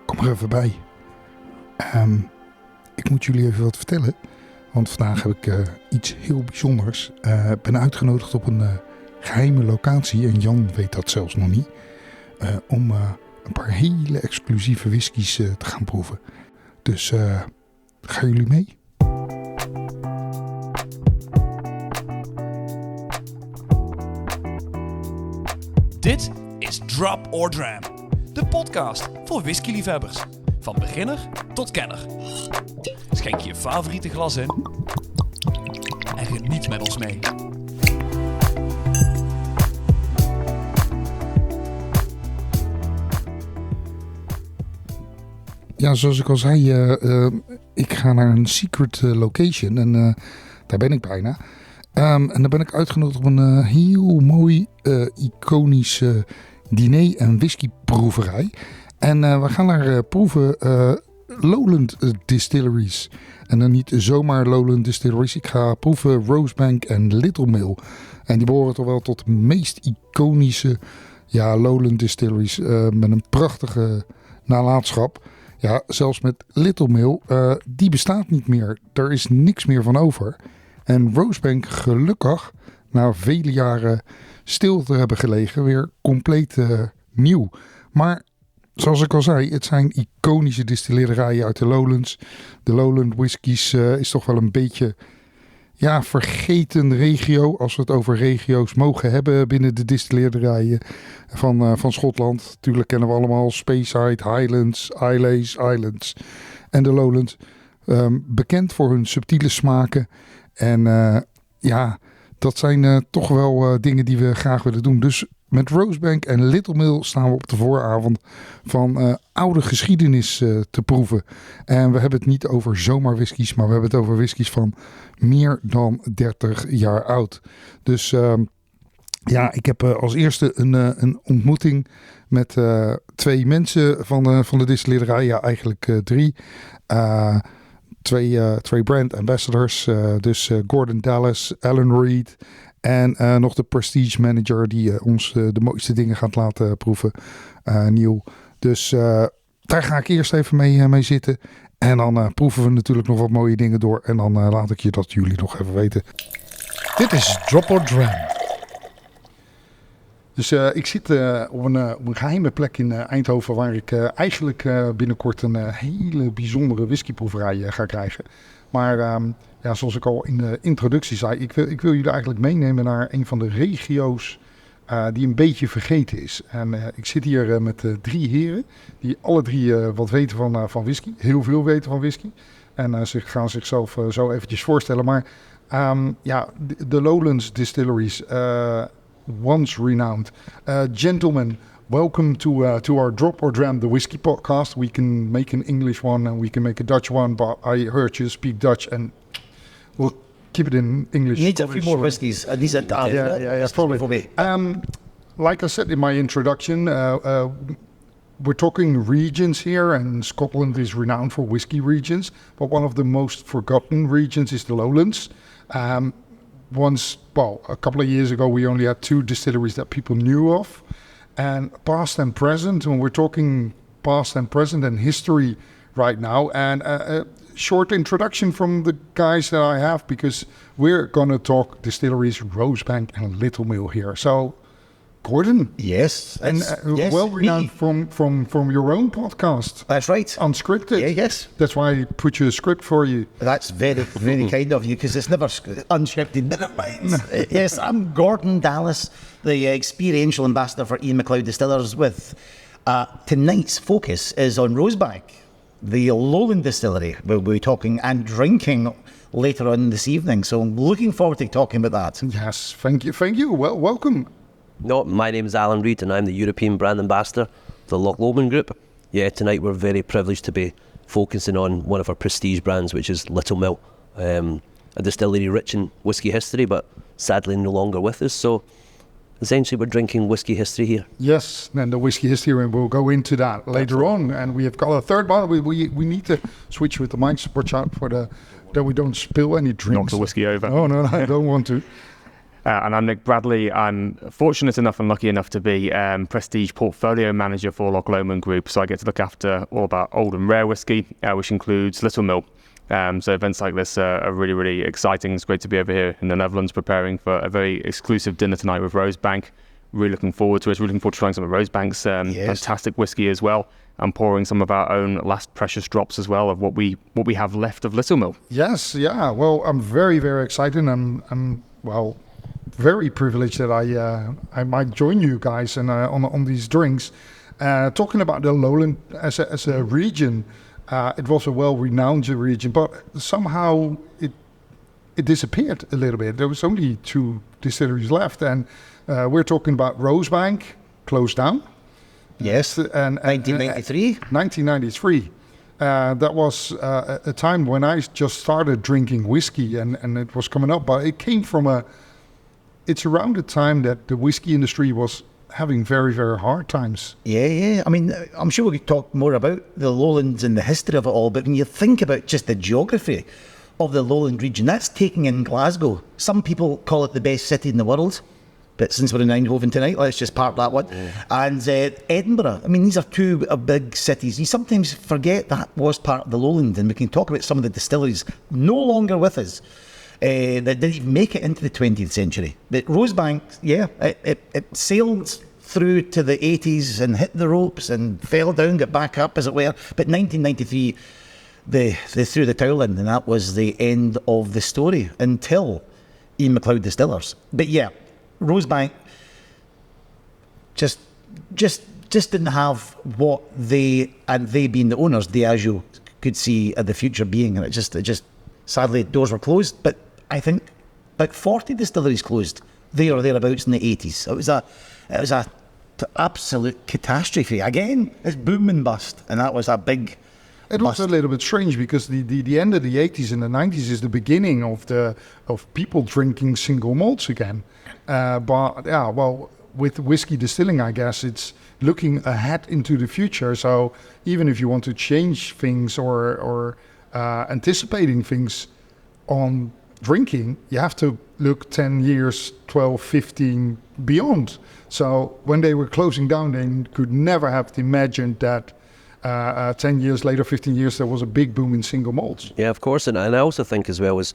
Kom er even bij. Ik moet jullie even wat vertellen. Want vandaag heb ik iets heel bijzonders. Ik ben uitgenodigd op een geheime locatie. En Jan weet dat zelfs nog niet. Om een paar hele exclusieve whiskies te gaan proeven. Dus gaan jullie mee? Dit is Drop or Dram, de podcast voor whiskyliefhebbers. Van beginner tot kenner. Schenk je favoriete glas in en geniet met ons mee. Ja, zoals ik al zei, ik ga naar een secret location en daar ben ik bijna. En dan ben ik uitgenodigd op een heel mooi iconische diner- en whiskyproeverij. En we gaan daar proeven Lowland distilleries. En dan niet zomaar Lowland distilleries. Ik ga proeven Rosebank en Littlemill. En die behoren toch wel tot de meest iconische Lowland distilleries. Met een prachtige nalatenschap. Ja, zelfs met Littlemill, die bestaat niet meer. Er is niks meer van over. En Rosebank gelukkig, na vele jaren stil te hebben gelegen, weer compleet nieuw. Maar zoals ik al zei, het zijn iconische distillerijen uit de Lowlands. De Lowland whiskies is toch wel een beetje vergeten regio. Als we het over regio's mogen hebben binnen de distillerijen van Schotland. Natuurlijk kennen we allemaal Speyside, Highlands, Isleys, Islands en de Lowlands. Bekend voor hun subtiele smaken. En dat zijn toch wel dingen die we graag willen doen. Dus met Rosebank en Littlemill staan we op de vooravond van oude geschiedenis te proeven. En we hebben het niet over zomaar whiskies, maar we hebben het over whiskies van meer dan 30 jaar oud. Dus ik heb als eerste een ontmoeting met twee mensen van de distillerij. Ja, eigenlijk drie. Twee brand ambassadors. Dus Gordon Dallas, Alan Reid en nog de prestige manager die ons de mooiste dingen gaat laten proeven. Nieuw. Dus daar ga ik eerst even mee zitten. En dan proeven we natuurlijk nog wat mooie dingen door. En dan laat ik je dat jullie nog even weten. Dit is Drop or Dram. Dus ik zit op een geheime plek in Eindhoven waar ik eigenlijk binnenkort een hele bijzondere whiskyproeverij ga krijgen. Maar zoals ik al in de introductie zei, ik wil jullie eigenlijk meenemen naar een van de regio's die een beetje vergeten is. En ik zit hier met drie heren die alle drie wat weten van whisky. Heel veel weten van whisky. En ze gaan zichzelf zo eventjes voorstellen. Maar de Lowlands distilleries... once renowned. Gentlemen, welcome to our Drop or Dram, the whiskey podcast. We can make an English one and we can make a Dutch one, but I heard you speak Dutch and we'll keep it in English. Need a few more whiskies. Probably. Like I said in my introduction, we're talking regions here, and Scotland is renowned for whiskey regions, but one of the most forgotten regions is the Lowlands. A couple of years ago, we only had two distilleries that people knew of. And past and present, when we're talking past and present and history right now, and a short introduction from the guys that I have, because we're going to talk distilleries Rosebank and Littlemill here. So, Gordon. Yes. Well renowned from your own podcast. That's right. Unscripted. Yeah, yes. That's why I put you a script for you. That's very, very kind of you, because it's never unscripted. Never mind. Yes, I'm Gordon Dallas, the experiential ambassador for Ian MacLeod Distillers. With tonight's focus is on Rosebank, the Lowland distillery. We'll be talking and drinking later on this evening. So I'm looking forward to talking about that. Yes, thank you. Well, welcome. No, my name is Alan Reid and I'm the European brand ambassador of the Lowland Group. Yeah, tonight we're very privileged to be focusing on one of our prestige brands, which is Littlemill, a distillery rich in whisky history, but sadly no longer with us. So essentially we're drinking whisky history here. Yes, and the whisky history, and we'll go into that later on. And we have got a third bottle. We need to switch with the mics, watch out for that we don't spill any drinks. Knock the whiskey over. Oh, no, I don't want to. And I'm Nick Bradley. I'm fortunate enough and lucky enough to be Prestige Portfolio Manager for Lowland Group. So I get to look after all of our old and rare whiskey, which includes Littlemill. So events like this are really, really exciting. It's great to be over here in the Netherlands preparing for a very exclusive dinner tonight with Rosebank. Really looking forward to it. Really looking forward to trying some of Rosebank's fantastic whiskey as well, and pouring some of our own last precious drops as well of what we have left of Littlemill. Yes, yeah. Well, I'm very, very excited. I'm very privileged that I might join you guys and on these drinks. Talking about the Lowland as a region, it was a well-renowned region, but somehow it disappeared a little bit. There was only 2 distilleries left, and we're talking about Rosebank, closed down. Yes, and 1993. 1993. That was a time when I just started drinking whiskey, and it was coming up. But it came from it's around the time that the whiskey industry was having very, very hard times. Yeah. I mean, I'm sure we could talk more about the Lowlands and the history of it all, but when you think about just the geography of the Lowland region, that's taking in Glasgow. Some people call it the best city in the world, but since we're in Eindhoven tonight, let's just park that one. Yeah. And Edinburgh, I mean, these are 2 big cities. You sometimes forget that was part of the Lowland, and we can talk about some of the distilleries no longer with us that didn't even make it into the 20th century. But Rosebank, it sailed through to the 80s and hit the ropes and fell down, got back up, as it were. But 1993, they threw the towel in, and that was the end of the story until Ian MacLeod Distillers. But yeah, Rosebank just didn't have what they being the owners, Diageo, could see the future being, and it just sadly doors were closed. But I think about 40 distilleries closed there or thereabouts in the 80s. It was a absolute catastrophe. Again, it's boom and bust, and that was a big. It was a little bit strange because the end of the 80s and the 90s is the beginning of people drinking single malts again. But yeah, well, with whiskey distilling, I guess it's looking ahead into the future. So even if you want to change things or anticipating things on drinking, you have to look 10 years, 12, 15 beyond. So when they were closing down, they could never have imagined that 10 years later, 15 years, there was a big boom in single malts. Yeah, of course. And I also think as well is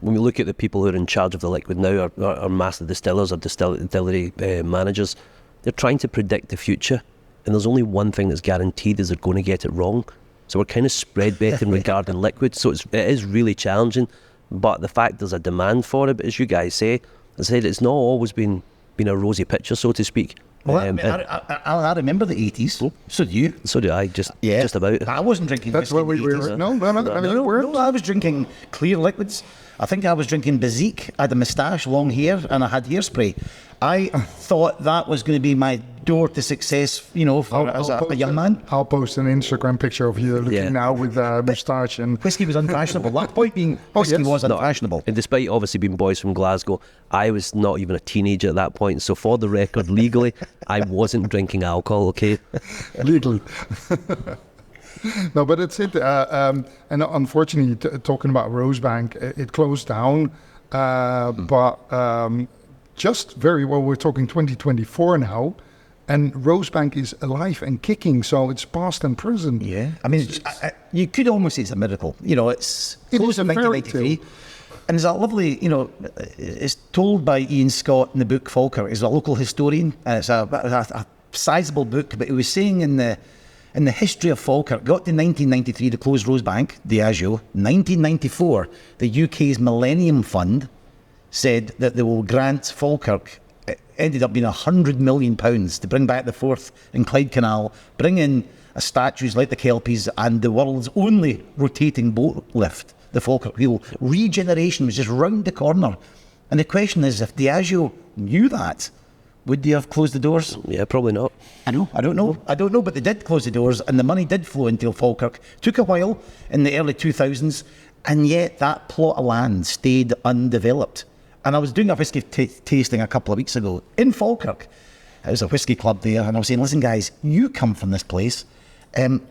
when we look at the people who are in charge of the liquid now, our master distillers or distillery managers, they're trying to predict the future. And there's only one thing that's guaranteed is they're going to get it wrong. So we're kind of spread betting regarding liquid. So it is really challenging. But the fact there's a demand for it, but as you guys say, as I said, it's not always been a rosy picture, so to speak. Well, I remember the 80s. So do you. So do I, just about. I wasn't drinking That's whiskey what we were. No, I was drinking clear liquids. I think I was drinking Bezique. I had a moustache, long hair, and I had hairspray. I thought that was going to be my door to success, as a young man. I'll post an Instagram picture of you looking now with a moustache. And whiskey was unfashionable. That point being, whiskey was unfashionable. And despite obviously being boys from Glasgow, I was not even a teenager at that point. So for the record, legally, I wasn't drinking alcohol, okay? Legally. No, but it's it. And unfortunately, talking about Rosebank, it closed down. But just very well, we're talking 2024 now. And Rosebank is alive and kicking, so it's past and present. Yeah, I mean, you could almost say it's a miracle. It's closed in 1993. And there's a lovely, it's told by Ian Scott in the book Falkirk. He's a local historian, and it's a sizable book, but he was saying in the history of Falkirk, got to 1993 to close Rosebank, Diageo. 1994, the UK's Millennium Fund said that they will grant Falkirk, it ended up being £100 million to bring back the Forth and Clyde Canal, bring in statues like the Kelpies and the world's only rotating boat lift, the Falkirk wheel. Regeneration was just round the corner. And the question is, if Diageo knew that, would they have closed the doors? Yeah, probably not. I don't know, but they did close the doors and the money did flow into Falkirk. Took a while in the early 2000s, and yet that plot of land stayed undeveloped. And I was doing a whiskey tasting a couple of weeks ago in Falkirk. It was a whiskey club there, and I was saying, listen guys, you come from this place.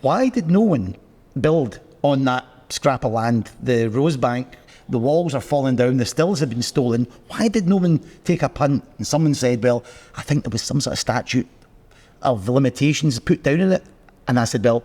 Why did no one build on that scrap of land, the Rosebank the walls are falling down, the stills have been stolen. Why did no one take a punt? And someone said, well, I think there was some sort of statute of the limitations put down in it. And I said, well,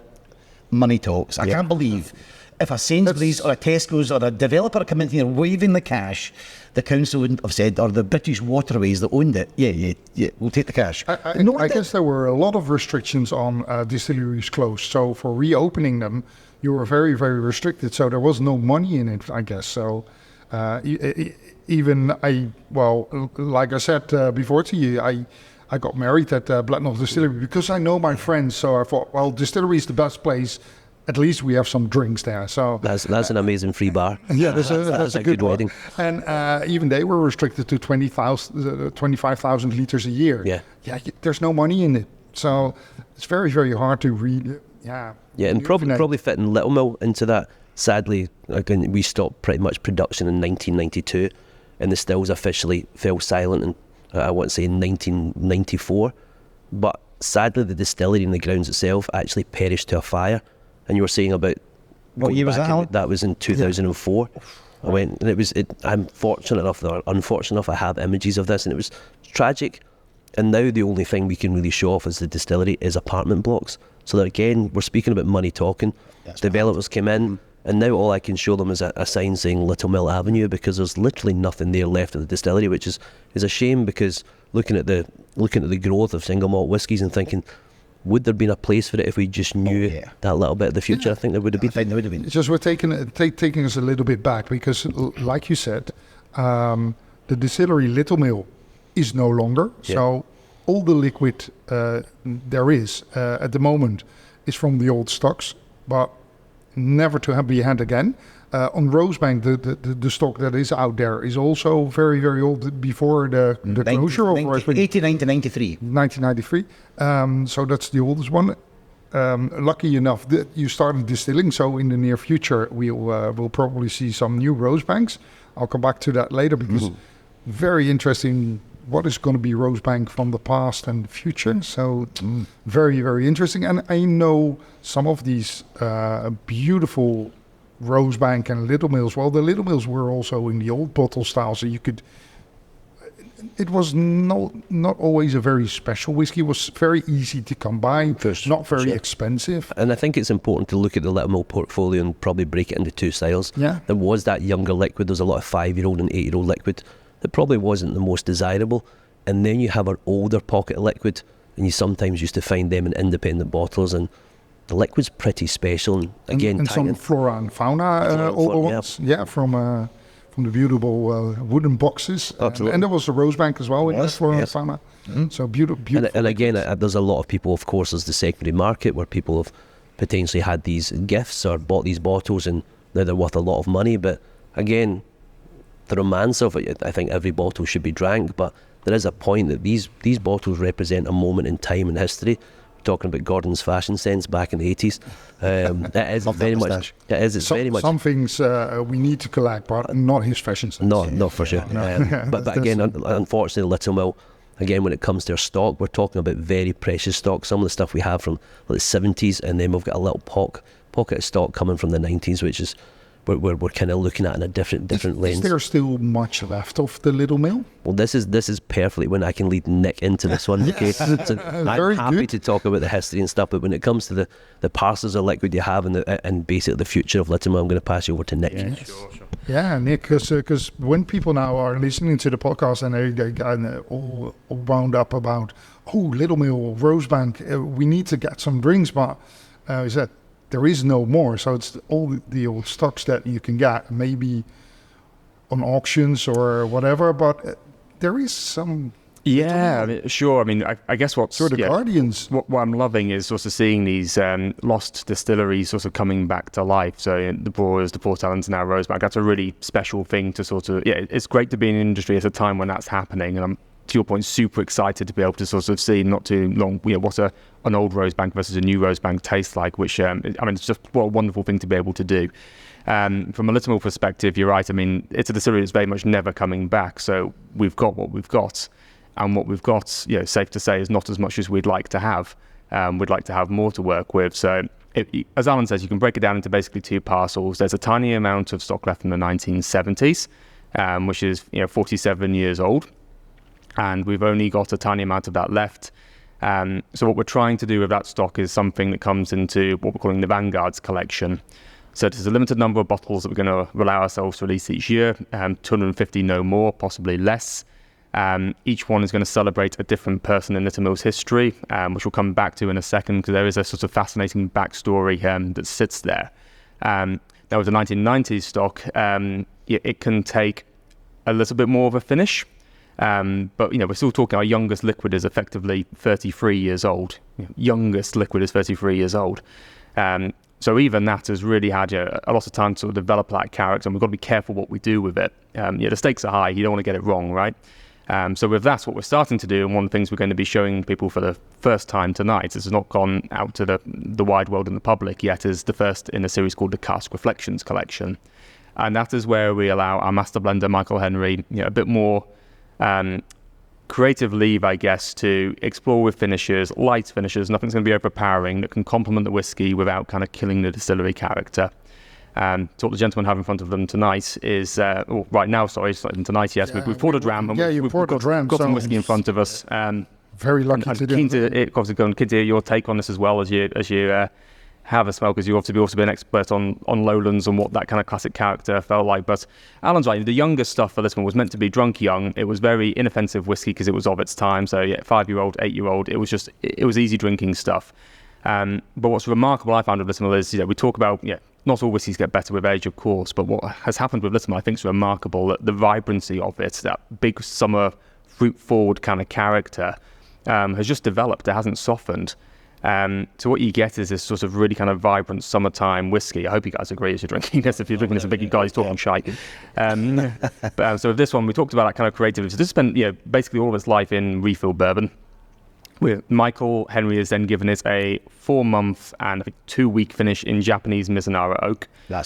money talks. I can't believe if a Sainsbury's or a Tesco's or a developer come in here waving the cash, the council wouldn't have said, or the British Waterways that owned it, yeah, we'll take the cash. I guess there were a lot of restrictions on distilleries closed. So for reopening them, you were very, very restricted. So there was no money in it, I guess. So like I said before to you, I got married at Blatnoff Distillery because I know my friends. So I thought, well, distillery is the best place. At least we have some drinks there. So that's an amazing free bar. Yeah, that's a good wedding. And even they were restricted to 25,000 liters a year. Yeah, there's no money in it. So it's very, very hard to read. Yeah, and probably fitting Littlemill into that. Sadly, again, we stopped pretty much production in 1992, and the stills officially fell silent in, I want to say, in 1994. But sadly, the distillery and the grounds itself actually perished to a fire. And you were saying about what year was that, Alan? That was in 2004. I went, and I'm fortunate enough, or unfortunate enough, I have images of this, and it was tragic. And now the only thing we can really show off as the distillery is apartment blocks. So that again, we're speaking about money talking. Developers came in, and now all I can show them is a sign saying Littlemill Avenue, because there's literally nothing there left of the distillery, which is a shame, because looking at the growth of single malt whiskies and thinking, would there have been a place for it if we just knew that little bit of the future? I think there would have been. I think there would have been. It's just we're taking us a little bit back because, like you said, the distillery Littlemill is no longer. Yeah. So all the liquid there is at the moment is from the old stocks, but never to be had again. On Rosebank, the stock that is out there is also very, very old, before the closure of Rosebank. 89 to 93. 1993. So that's the oldest one. Lucky enough that you started distilling, so in the near future we'll probably see some new Rosebanks. I'll come back to that later, because very interesting what is going to be Rosebank from the past and the future. So very, very interesting. And I know some of these beautiful Rosebank and Littlemill. Well, the Littlemill were also in the old bottle style, so you could. It was not always a very special whiskey. It was very easy to come by, not very expensive. And I think it's important to look at the Littlemill portfolio and probably break it into two styles. Yeah. There was that younger liquid. There was a lot of 5-year-old and 8-year-old liquid that probably wasn't the most desirable. And then you have our older pocket of liquid, and you sometimes used to find them in independent bottles, and the liquid's pretty special. And again, and some flora and fauna ones. Yeah, from the beautiful wooden boxes. And there was the Rosebank as well, in flora and fauna. So beautiful. And again, there's a lot of people, of course, there's the secondary market where people have potentially had these gifts or bought these bottles, and now they're worth a lot of money. But again, the romance of it, I think every bottle should be drank, but there is a point that these bottles represent a moment in time in history. Talking about Gordon's fashion sense back in the 80s. It is very much. It is. It's very much. Some things we need to collect, but not his fashion sense. No, for sure. But again, unfortunately, Littlemill, again, when it comes to our stock, we're talking about very precious stock. Some of the stuff we have from the 70s, and then we've got a little pocket of stock coming from the 90s, which is we're kind of looking at in a different lens. Is there still much left of the Littlemill? Well, this is perfectly when I can lead Nick into this one. Okay, so I'm happy to talk about the history and stuff, but when it comes to the parcels of liquid you have and basically the future of Littlemill, I'm going to pass you over to Nick. Yeah, sure. Yeah, Nick, because when people now are listening to the podcast and they get all wound up about, Littlemill, Rosebank, we need to get some drinks, but is that there is no more, so it's all the old stocks that you can get, maybe on auctions or whatever, but there is some... Yeah, I mean, sure. I mean, I guess what's... Sort of guardians. What I'm loving is sort of seeing these lost distilleries sort of coming back to life. So the Broaders, the Port Allens, now Rosebank, that's a really special thing to sort of... Yeah, it's great to be in an industry at a time when that's happening, and I'm, to your point, super excited to be able to sort of see not too long, what an old Rosebank versus a new Rosebank tastes like, which, I mean, it's just what a wonderful thing to be able to do. From a Littlemill perspective, you're right. I mean, it's a distillery that's very much never coming back. So we've got what we've got. And what we've got, safe to say, is not as much as we'd like to have. We'd like to have more to work with. So as Alan says, you can break it down into basically two parcels. There's a tiny amount of stock left from the 1970s, which is 47 years old, and we've only got a tiny amount of that left. So what we're trying to do with that stock is something that comes into what we're calling the Vanguard's collection. So there's a limited number of bottles that we're going to allow ourselves to release each year, 250 no more, possibly less. Each one is going to celebrate a different person in Littlemill history, which we'll come back to in a second, because there is a sort of fascinating backstory that sits there. Now with the 1990s stock, it can take a little bit more of a finish, but we're still talking our youngest liquid is effectively 33 years old. Youngest liquid is 33 years old. So even that has really had a lot of time to sort of develop that character, and we've got to be careful what we do with it. The stakes are high, you don't want to get it wrong, right? So with that, what we're starting to do, and one of the things we're going to be showing people for the first time tonight, this has not gone out to the wide world and the public yet, is the first in a series called the Cask Reflections Collection. And that is where we allow our master blender, Michael Henry, a bit more creative leave, I guess, to explore with finishes, light finishes, nothing's going to be overpowering, that can complement the whiskey without kind of killing the distillery character. So what the gentlemen have in front of them tonight is, right now, sorry, it's not even tonight yet, we've poured a Dram, and we've got some whiskey in front of us. Very lucky to do. Keen to hear your take on this as well as you have a smell, because you've obviously also been an expert on Lowlands and what that kind of classic character felt like. But Alan's right, the younger stuff for this one was meant to be drunk young. It was very inoffensive whiskey because it was of its time. So 5-year-old, 8-year-old, it was easy drinking stuff. But what's remarkable I found with Littlemill is, we talk about, not all whiskeys get better with age, of course, but what has happened with Littlemill, I think, is remarkable, that the vibrancy of it, that big summer fruit-forward kind of character, has just developed. It hasn't softened. So what you get is this sort of really kind of vibrant summertime whiskey. I hope you guys agree as you're drinking this. If you're drinking this, a big guy's talking shite. So with this one, we talked about that kind of creativity. So this spent basically all of its life in refill bourbon. Michael Henry has then given it a 4-month and 2-week finish in Japanese Mizunara oak. I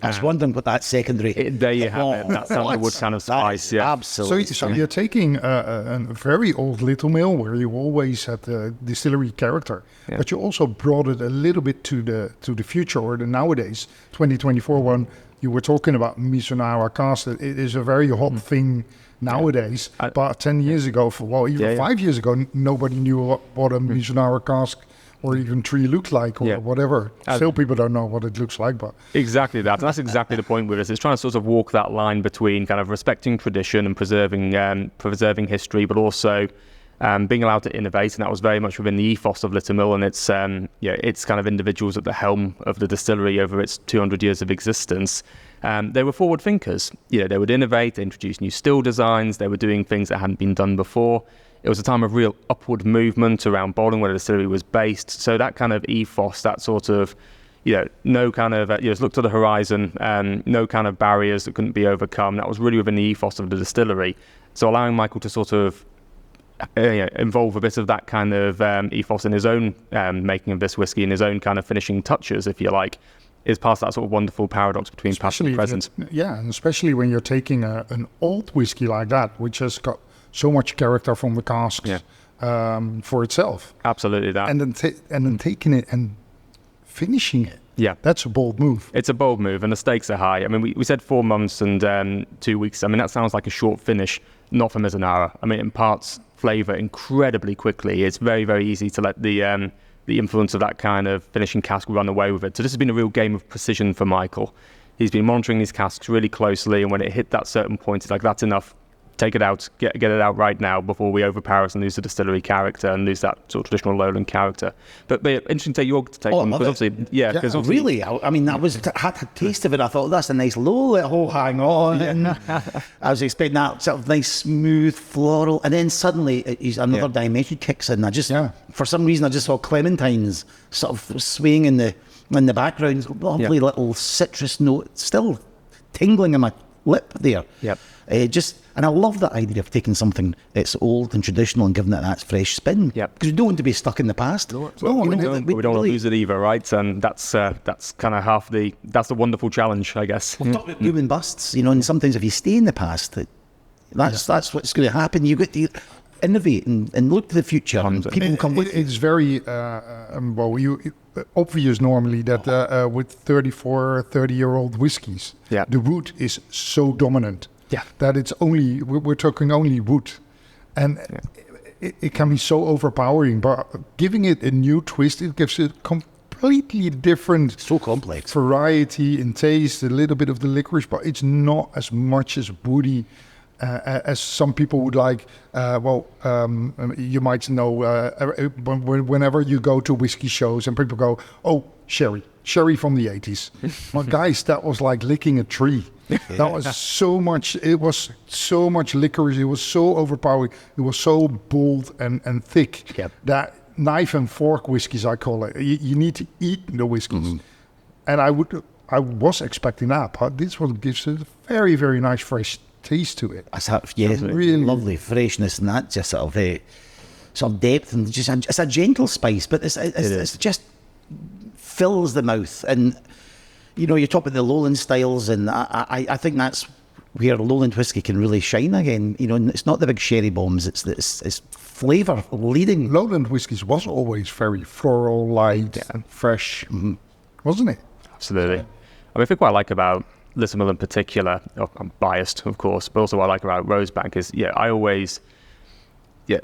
was wondering what that secondary. There you have it. That sandalwood kind of spice. Yeah, absolutely. So you're taking a very old Littlemill where you always had the distillery character, but you also brought it a little bit to the future, or the nowadays 2024 one. You were talking about Mizunara cask. It is a very hot thing nowadays. But 10 years ago, 5 years ago, nobody knew what a Mizunara cask or even tree looks like, or whatever. Still, people don't know what it looks like, but exactly that. And that's exactly the point with this. It's trying to sort of walk that line between kind of respecting tradition and preserving history, but also being allowed to innovate. And that was very much within the ethos of Littlemill, and its kind of individuals at the helm of the distillery over its 200 years of existence. They were forward thinkers. They would innovate, they introduced new still designs, they were doing things that hadn't been done before. It was a time of real upward movement around Bowling, where the distillery was based. So that kind of ethos, that sort of, no kind of, look to the horizon, no kind of barriers that couldn't be overcome. That was really within the ethos of the distillery. So allowing Michael to sort of involve a bit of that kind of ethos in his own making of this whiskey, and his own kind of finishing touches, if you like, is past that sort of wonderful paradox between past and present. And especially when you're taking an old whiskey like that, which has got so much character from the casks for itself. Absolutely that. And then taking it and finishing it. Yeah, that's a bold move. It's a bold move, and the stakes are high. I mean, we said 4 months and 2 weeks. I mean, that sounds like a short finish, not for Mizunara. I mean, it imparts flavour incredibly quickly. It's very, very easy to let the influence of that kind of finishing cask run away with it. So this has been a real game of precision for Michael. He's been monitoring these casks really closely, and when it hit that certain point, he's like, that's enough. Take it out, get it out right now before we overpower us and lose the distillery character and lose that sort of traditional Lowland character. But interesting to take your take on, because obviously, really, I mean, had a taste of it. I thought, that's a nice low hang on. I was expecting that sort of nice, smooth, floral, and then suddenly another dimension kicks in. For some reason, I just saw clementines sort of swaying in the background. Lovely little citrus note, still tingling in my lip there. And I love that idea of taking something that's old and traditional and giving it that fresh spin. Because we don't want to be stuck in the past. We don't want to lose it either, right? And that's kind of that's the wonderful challenge, I guess. We've talked about boom and busts, and sometimes if you stay in the past, that's what's going to happen. You get to innovate and look to the future. And people will come with you. It's very obvious normally that with 34, 30-year-old whiskies, the wood is so dominant that it's only, we're talking only wood. And it can be so overpowering, but giving it a new twist, it gives it completely different, So complex. variety in taste, a little bit of the licorice, but it's not as much as woody as some people would like. You might know whenever you go to whiskey shows and people go, oh, sherry from the 80s. Well, guys, that was like licking a tree. That was so much, it was so much licorice, it was so overpowering, it was so bold and thick that knife and fork whiskies, I call it. You need to eat the whiskies. And I was expecting that, but this one gives it a very, very nice fresh taste to it. It's really lovely freshness and that just sort of depth and just it's a gentle spice, but it's just fills the mouth. And you know, you talk about the Lowland styles, and I think that's where Lowland whiskey can really shine again. You know, and it's not the big sherry bombs; it's flavour leading. Lowland whiskies was always very floral, light, and fresh, wasn't it? Absolutely. I mean, I think what I like about Littlemill in particular, I'm biased, of course, but also what I like about Rosebank is,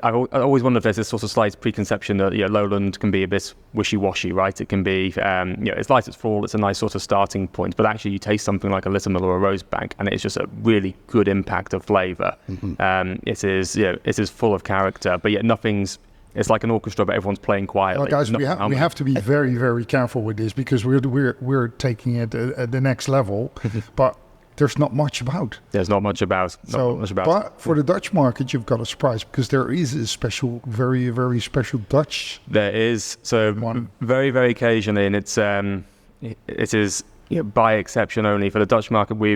I've always wondered if there's this sort of slight preconception that Lowland can be a bit wishy-washy, right? It can be, it's light, it's full, it's a nice sort of starting point, but actually you taste something like a Littlemill or a Rosebank, and it's just a really good impact of flavour. It is full of character, but yet it's like an orchestra, but everyone's playing quietly. Well, guys, we have to be very, very careful with this because we're taking it at the next level, but there's not much about. There's not much about. But for the Dutch market, you've got a surprise because there is a special, very, very special Dutch. There is. So one. Very, very occasionally, and it is by exception only for the Dutch market. We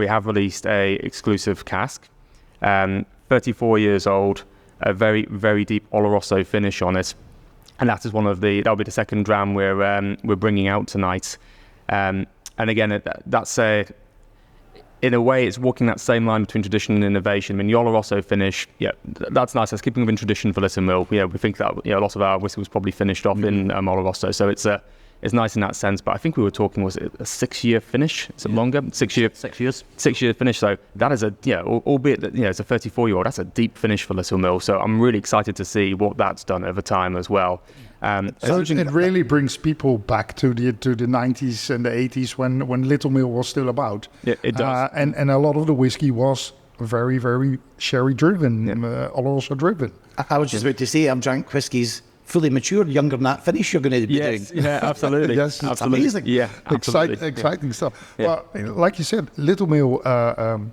have released a exclusive cask, 34 years old. A very, very deep Oloroso finish on it, and that'll be the second dram we're bringing out tonight. And again, that's in a way, it's walking that same line between tradition and innovation. I mean, the Oloroso finish, that's nice. That's keeping within tradition for Littlemill. We think that a lot of our whiskey was probably finished off in Oloroso, so it's nice in that sense. But I think we were talking, was it a 6-year finish? Is it longer? 6 years. 6-year finish. So that is albeit that it's a 34-year-old. That's a deep finish for Littlemill. So I'm really excited to see what that's done over time as well. So it really brings people back to the 90s and the 80s when Littlemill was still about. Yeah, it does. And a lot of the whiskey was very, very sherry driven, Oloroso driven. I was just about to say, I've drank whiskies fully matured, younger than that finish you're going to be doing. Yeah, absolutely. Yes, it's amazing. Yeah, absolutely. Exciting stuff. Yeah. Well, like you said, Littlemill,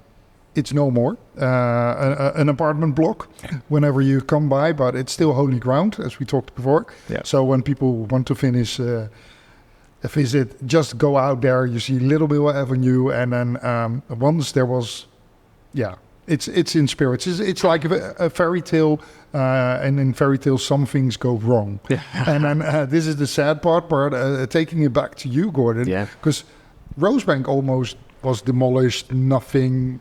it's no more an apartment block whenever you come by, but it's still holy ground, as we talked before. Yeah. So when people want to finish a visit, just go out there. You see Littlemill Avenue, and then once there was, it's in spirits. It's like a fairy tale, and in fairy tales some things go wrong. Yeah. And then this is the sad part, but taking it back to you, Gordon, because Rosebank almost was demolished, nothing.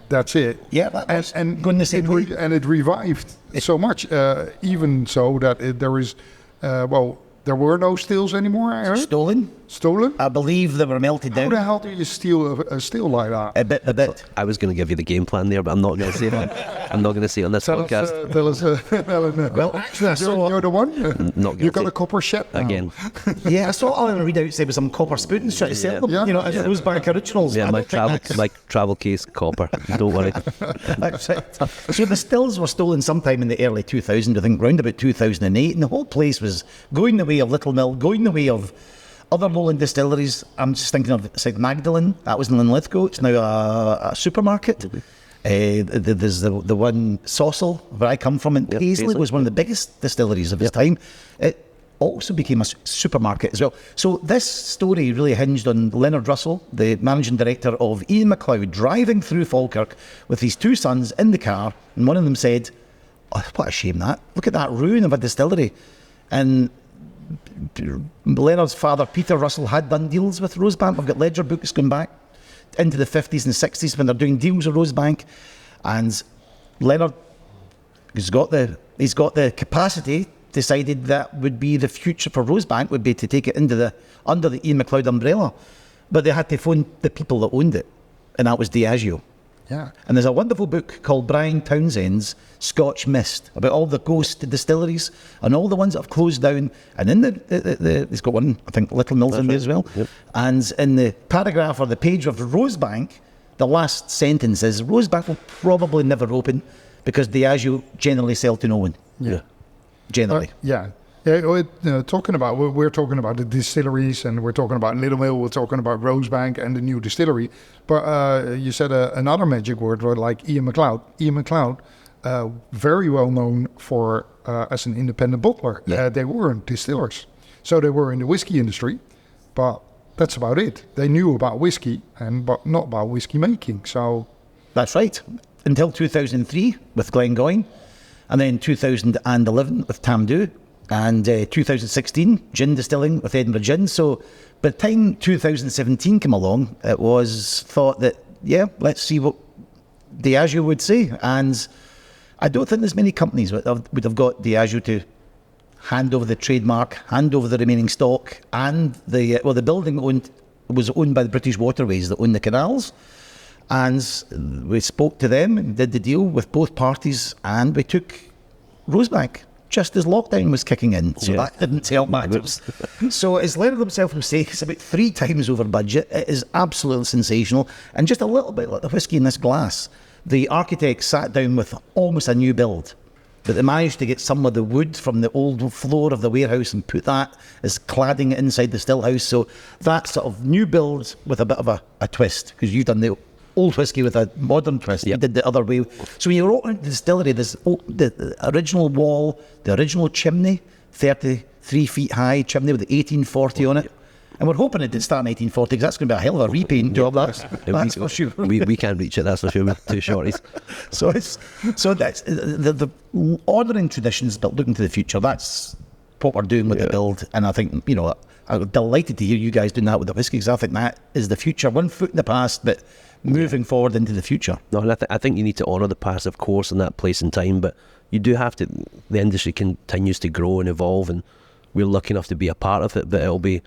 That's it. Yeah, that was and going the same way. And it revived so much, even so that there is, there were no stills anymore, I heard. Stolen? I believe they were melted down. How the hell do you steal a still like that? A bit. I was going to give you the game plan there, but I'm not going to say that. I'm not going to say it on this podcast. Tell us. Well, actually, you're the one. You got a copper ship now. Again. Yeah, I saw Alan Reid outside with some copper spoons trying to sell them. As Rosebank originals. Yeah, my travel case copper. Don't worry. That's right. So the stills were stolen sometime in the early 2000s, I think, round about 2008, and the whole place was going the way of Littlemill, going the way of other Lowland distilleries. I'm just thinking of St Magdalene. That was in Linlithgow. It's now a supermarket. There's the one Saucil, where I come from, in Paisley, was one of the biggest distilleries of its time. It also became a supermarket as well. So this story really hinged on Leonard Russell, the managing director of Ian MacLeod, driving through Falkirk with his two sons in the car, and one of them said, "Oh, what a shame that. Look at that ruin of a distillery." And Leonard's father, Peter Russell, had done deals with Rosebank. We've got ledger books going back into the 50s and 60s when they're doing deals with Rosebank. And Leonard He's got the capacity. Decided that would be the future for Rosebank, would be to take it under the Ian MacLeod umbrella, but they had to phone the people that owned it, and that was Diageo. Yeah. And there's a wonderful book called Brian Townsend's Scotch Mist about all the ghost distilleries and all the ones that have closed down. And in he's got one, I think, Littlemill in there as well. Yep. And in the paragraph or the page of Rosebank, the last sentence is, Rosebank will probably never open because Diageo generally sell to no one. Yeah. Generally. We're talking about the distilleries, and we're talking about Littlemill, we're talking about Rosebank and the new distillery. But you said another magic word, like Ian MacLeod. Ian MacLeod, very well known for as an independent bottler. Yeah. They weren't distillers, so they were in the whiskey industry, but that's about it. They knew about whiskey, but not about whiskey making. So that's right. Until 2003 with Glengoyne, and then 2011 with Tamdhu, and 2016 gin distilling with Edinburgh Gin. So by the time 2017 came along, it was thought that, let's see what Diageo would say. And I don't think there's many companies would have got Diageo to hand over the trademark, hand over the remaining stock, and the building was owned by the British Waterways that own the canals. And we spoke to them and did the deal with both parties, and we took Rosebank just as lockdown was kicking in, so that didn't help matters. So as Leonard himself will say, it's about 3 times over budget. It is absolutely sensational, and just a little bit like the whiskey in this glass. The architect sat down with almost a new build, but they managed to get some of the wood from the old floor of the warehouse and put that as cladding inside the still house. So that sort of new build with a bit of a twist, because you've done the old whiskey with a modern twist. You did the other way. So when you open the distillery, there's the original wall, the original chimney, 33 feet high chimney with the 1840 on it. And we're hoping it did start in 1840, because that's going to be a hell of a repaint job. That's for sure. We can't reach it, that's for sure, with 2 shorties. So that's the ordering traditions, but looking to the future. That's what we're doing with the build. And I think, I'm delighted to hear you guys doing that with the whiskey, because I think that is the future. 1 foot in the past, but moving forward into the future. No, and I think you need to honour the past, of course, in that place and time, but you do have to. The industry continues to grow and evolve, and we're lucky enough to be a part of it. But it'll be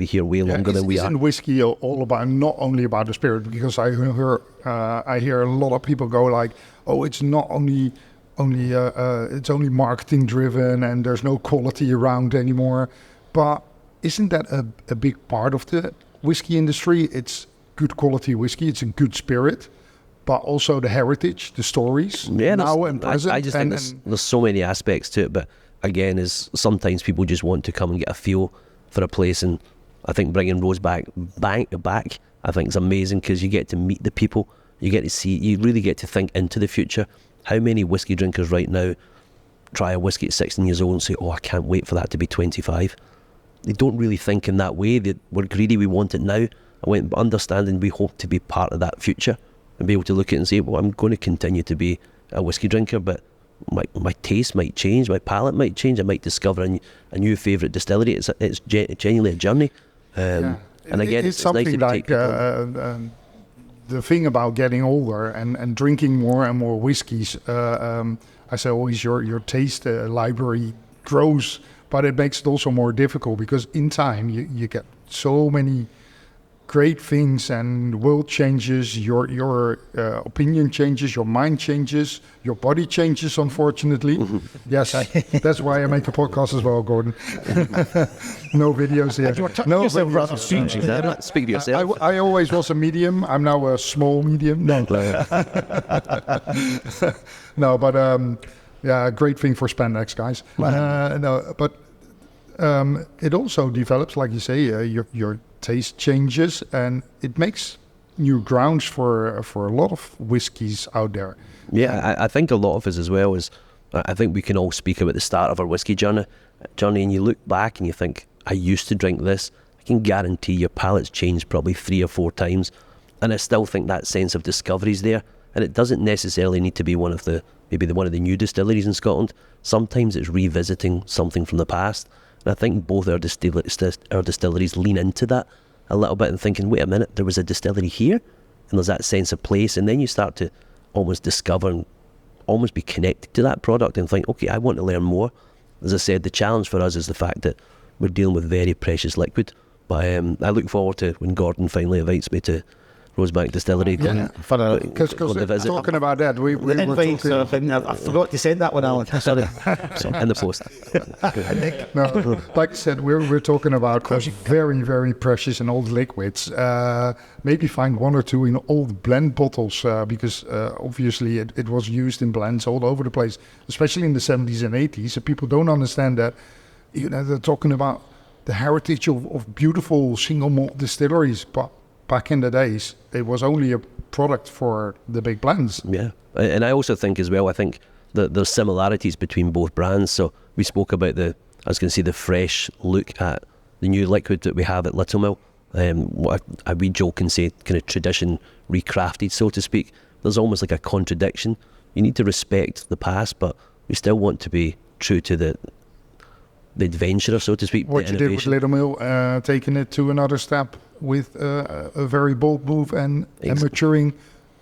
here way longer than we are. Isn't whiskey all about, not only about the spirit? Because I hear a lot of people go like, oh, it's not only it's only marketing driven and there's no quality around anymore. But isn't that a big part of the whiskey industry? It's good quality whiskey, it's a good spirit, but also the heritage, the stories, now and present. I just think there's so many aspects to it, but again, is sometimes people just want to come and get a feel for a place, and I think bringing Rosebank back, I think is amazing, because you get to meet the people, you get to see, you really get to think into the future. How many whiskey drinkers right now try a whiskey at 16 years old and say, oh, I can't wait for that to be 25. They don't really think in that way. We're greedy, we want it now. Understanding we hope to be part of that future and be able to look at it and say, well, I'm going to continue to be a whiskey drinker, but my taste might change, my palate might change, I might discover a new favourite distillery. It's genuinely a journey. And again, it's something nice like the thing about getting older and drinking more and more whiskies. I say always your taste library grows, but it makes it also more difficult, because in time you get so many great things, and world changes, your opinion changes, your mind changes, your body changes, unfortunately. Yes, that's why I make a podcast as well, Gordon. No videos here. No videos. Speak to yourself. I always was a medium. I'm now a small medium. No, but great thing for spandex, guys. It also develops, like you say, your taste changes, and it makes new grounds for a lot of whiskies out there. Yeah, I think a lot of us as well is, I think we can all speak about the start of our whiskey journey, and you look back and you think, I used to drink this. I can guarantee your palate's changed probably 3 or 4 times, and I still think that sense of discovery is there. And it doesn't necessarily need to be one of the new distilleries in Scotland. Sometimes it's revisiting something from the past. And I think both our distilleries lean into that a little bit and thinking, wait a minute, there was a distillery here, and there's that sense of place, and then you start to almost discover almost be connected to that product and think, okay, I want to learn more. As I said, the challenge for us is the fact that we're dealing with very precious liquid. But I look forward to when Gordon finally invites me to Rosebank Distillery. Because talking about that, we were talking... I forgot to send that one, Alan. Sorry. In the post. No, like I said, we're talking about very, very precious and old liquids. Maybe find one or two in old blend bottles, because obviously it was used in blends all over the place, especially in the 70s and 80s. So people don't understand that. They're talking about the heritage of beautiful single malt distilleries, but back in the days, it was only a product for the big blends. Yeah, and I also think as well, I think that there's similarities between both brands. So we spoke about the fresh look at the new liquid that we have at Littlemill. What we joke and say, kind of tradition recrafted, so to speak. There's almost like a contradiction. You need to respect the past, but we still want to be true to the adventurer, so to speak. What you did with Littlemill, taking it to another step with a very bold move and maturing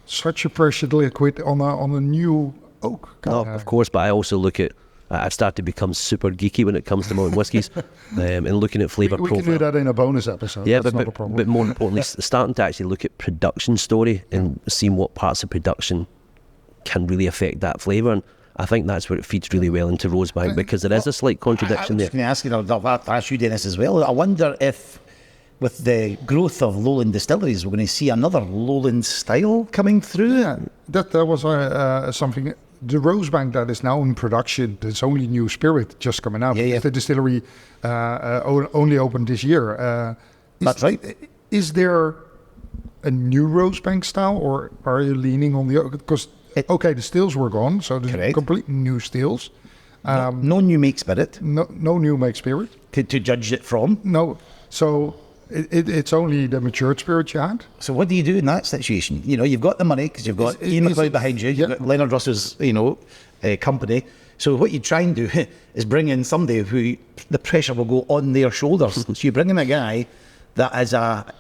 such a precious liquid on a new oak. Of course, but I also look at, I've started to become super geeky when it comes to modern whiskies and looking at flavour profile. We can do that in a bonus episode. Yeah, That's not a problem. But more importantly, starting to actually look at production story and seeing what parts of production can really affect that flavour. And I think that's where it feeds really well into Rosebank, because there is a slight contradiction there. I was going to ask you, Dennis, as well. I wonder if, with the growth of Lowland distilleries, we're going to see another Lowland style coming through. Yeah, that was something. The Rosebank that is now in production, it's only new spirit just coming out. Yeah. The distillery only opened this year. That's right. Is there a new Rosebank style, or are you leaning on the... Because, the stills were gone, so there's completely new stills. No new make spirit. No new make spirit. To judge it from. No. So... It's only the matured spirit you had. So what do you do in that situation? You've got the money because you've got Ian McLeod behind you. You've got Leonard Russell's, company. So what you try and do is bring in somebody who the pressure will go on their shoulders. So you bring in a guy that is a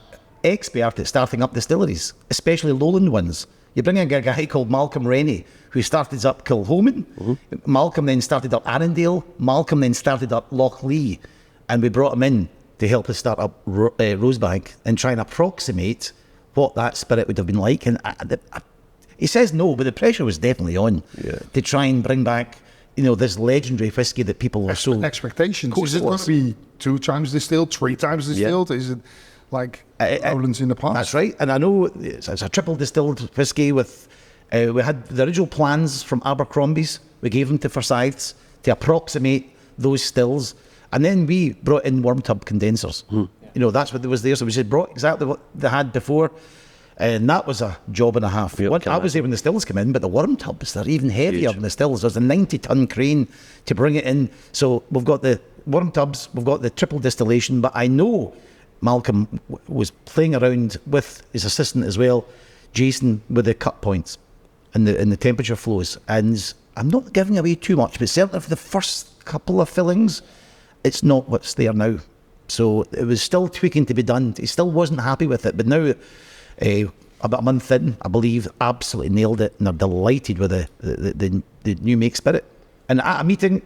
expert at starting up distilleries, especially Lowland ones. You bring in a guy called Malcolm Rennie, who started up Kilhoman. Mm-hmm. Malcolm then started up Arundel. Malcolm then started up Lochlee. And we brought him in to help us start up Rosebank and try and approximate what that spirit would have been like. And he says no, but the pressure was definitely on to try and bring back, this legendary whiskey that people are so... Expectations. Is it going to be 2 times distilled, 3 times distilled? Is it like Lowlands in the past? That's right. And I know it's a triple distilled whiskey with... we had the original plans from Abercrombie's. We gave them to Forsyths to approximate those stills. And then we brought in worm tub condensers. That's what was there. So we just brought exactly what they had before. And that was a job and a half. I was there when the stills came in, but the worm tubs, they're even heavier than the stills. There's a 90-ton crane to bring it in. So we've got the worm tubs, we've got the triple distillation, but I know Malcolm was playing around with his assistant as well, Jason, with the cut points and the temperature flows. And I'm not giving away too much, but certainly for the first couple of fillings, it's not what's there now. So it was still tweaking to be done. He still wasn't happy with it. But now, about a month in, I believe, absolutely nailed it. And they're delighted with the new make spirit. And at a meeting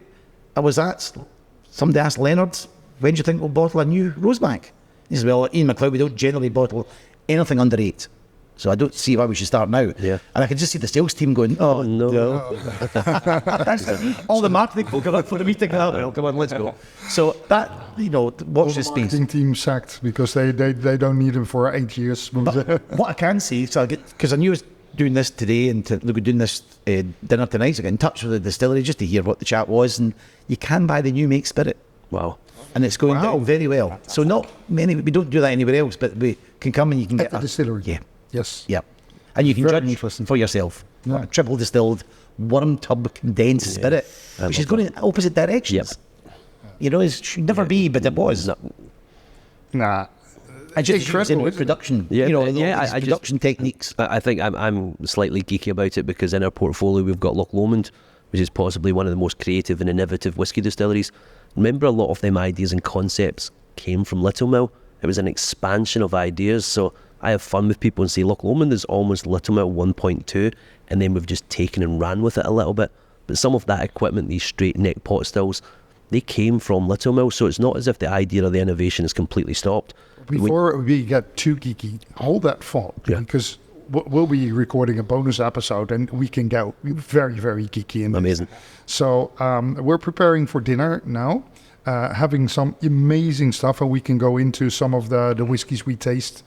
I was at, somebody asked Leonard, when do you think we'll bottle a new Rosebank? He says, well, Ian McLeod, we don't generally bottle anything under 8. So I don't see why we should start now. Yeah. And I can just see the sales team going, oh, no. All the marketing folk are up for the meeting. Oh, well, come on, let's go. So that, watch this space. The marketing team sacked because they don't need him for 8 years. But what I can see, because I knew I was doing this today and we're doing this dinner tonight, so I got in touch with the distillery just to hear what the chat was, and you can buy the new make spirit. Wow. And it's going down very well. So not many, we don't do that anywhere else, but we can come and you can get the distillery. Yeah. Yes. Yep. And you can judge for yourself. A triple distilled worm tub condensed spirit, which is going in opposite directions. Yep. It should never be, but it was. Nah. I just incredible production. Production techniques. I think I'm slightly geeky about it because in our portfolio we've got Lowland, which is possibly one of the most creative and innovative whisky distilleries. Remember, a lot of them ideas and concepts came from Littlemill. It was an expansion of ideas. So I have fun with people and say, look, Lowland is almost Littlemill 1.2, and then we've just taken and ran with it a little bit. But some of that equipment, these straight neck pot stills, they came from Littlemill, so it's not as if the idea of the innovation is completely stopped. Before we get too geeky, hold that thought, because we'll be recording a bonus episode and we can go very, very geeky in this. Amazing. So we're preparing for dinner now, having some amazing stuff, and we can go into some of the whiskeys we taste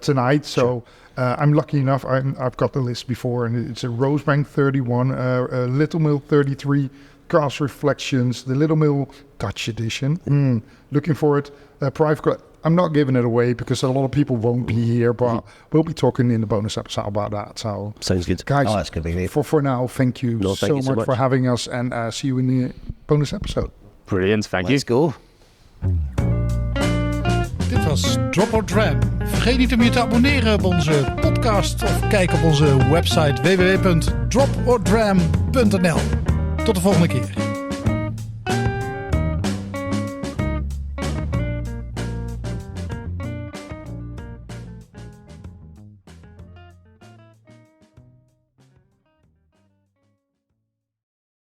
tonight. So I'm lucky enough, I've got the list before, and it's a Rosebank 31, a Littlemill 33, Cast Reflections, the Littlemill Dutch edition. Looking forward. Private. I'm not giving it away because a lot of people won't be here, but we'll be talking in the bonus episode about that. So sounds good, guys. Oh, that's good, baby. For now, thank you so much for having us, and see you in the bonus episode. Brilliant, thank you. Let's go. Dit was Drop or Dram. Vergeet niet om je te abonneren op onze podcast of kijk op onze website www.dropordram.nl. Tot de volgende keer.